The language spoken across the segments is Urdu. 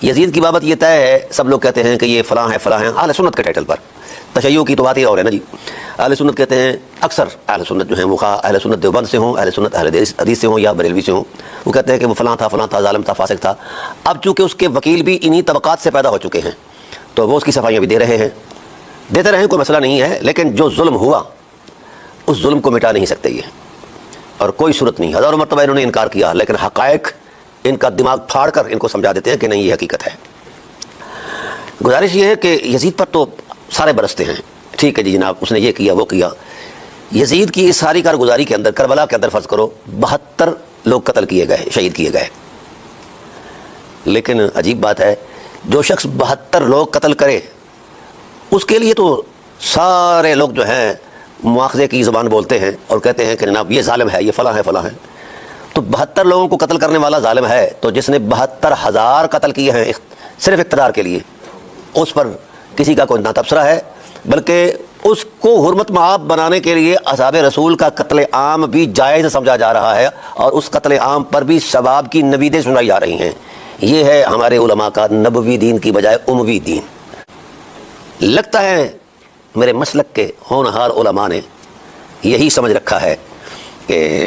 یزید کی بابت یہ طے ہے، سب لوگ کہتے ہیں کہ یہ فلاں ہے فلاں ہیں، اہل سنت کے ٹائٹل پر۔ تشیع کی تو بات ہی اور ہے نا جی، اہل سنت کہتے ہیں، اکثر اہل سنت جو ہیں وہ خواہ اہل سنت دیوبند سے ہوں، اہل سنت اہل حدیث سے ہوں یا بریلوی سے ہوں، وہ کہتے ہیں کہ وہ فلاں تھا ظالم تھا فاسق تھا۔ اب چونکہ اس کے وکیل بھی انہی طبقات سے پیدا ہو چکے ہیں تو وہ اس کی صفائیاں بھی دے رہے ہیں، دیتے رہیں، کوئی مسئلہ نہیں ہے، لیکن جو ظلم ہوا اس ظلم کو مٹا نہیں سکتے یہ، اور کوئی صورت نہیں۔ ہزاروں مرتبہ انہوں نے انکار کیا، لیکن حقائق ان کا دماغ پھاڑ کر ان کو سمجھا دیتے ہیں کہ نہیں، یہ حقیقت ہے۔ گزارش یہ ہے کہ یزید پر تو سارے برستے ہیں، ٹھیک ہے جی جناب اس نے یہ کیا وہ کیا۔ یزید کی اس ساری کارگزاری کے اندر، کربلا کے اندر فرض کرو 72 لوگ قتل کیے گئے، شہید کیے گئے، لیکن عجیب بات ہے جو شخص 72 لوگ قتل کرے اس کے لیے تو سارے لوگ جو ہیں مواخذے کی زبان بولتے ہیں اور کہتے ہیں کہ جناب یہ ظالم ہے، یہ فلاں ہے فلاں ہے۔ تو 72 لوگوں کو قتل کرنے والا ظالم ہے، تو جس نے 72,000 قتل کیے ہیں صرف اقتدار کے لیے، اس پر کسی کا کوئی نہ تبصرہ ہے، بلکہ اس کو حرمت معاب بنانے کے لیے اصحاب رسول کا قتل عام بھی جائز سمجھا جا رہا ہے، اور اس قتل عام پر بھی ثواب کی نویدیں سنائی جا رہی ہیں۔ یہ ہے ہمارے علماء کا نبوی دین کی بجائے اموی دین۔ لگتا ہے میرے مسلک کے ہونہار علماء نے یہی سمجھ رکھا ہے کہ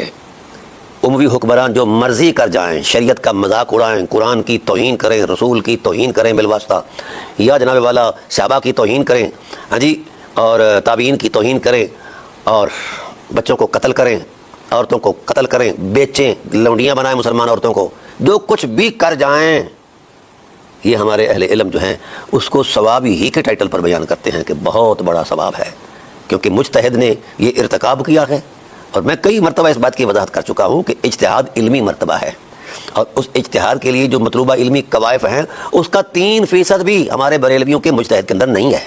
اموی حکمران جو مرضی کر جائیں، شریعت کا مذاق اڑائیں، قرآن کی توہین کریں، رسول کی توہین کریں بالواسطہ، یا جناب والا صحابہ کی توہین کریں، ہاں جی، اور تابعین کی توہین کریں، اور بچوں کو قتل کریں، عورتوں کو قتل کریں، بیچیں، لونڈیاں بنائیں مسلمان عورتوں کو، جو کچھ بھی کر جائیں، یہ ہمارے اہل علم جو ہیں اس کو ثواب ہی کے ٹائٹل پر بیان کرتے ہیں کہ بہت بڑا ثواب ہے، کیونکہ مجتہد نے یہ ارتکاب کیا ہے۔ اور میں کئی مرتبہ اس بات کی وضاحت کر چکا ہوں کہ اجتہاد علمی مرتبہ ہے، اور اس اجتہاد کے لیے جو مطلوبہ علمی قوائف ہیں اس کا 3% بھی ہمارے بریلویوں کے مجتہد کے اندر نہیں ہے۔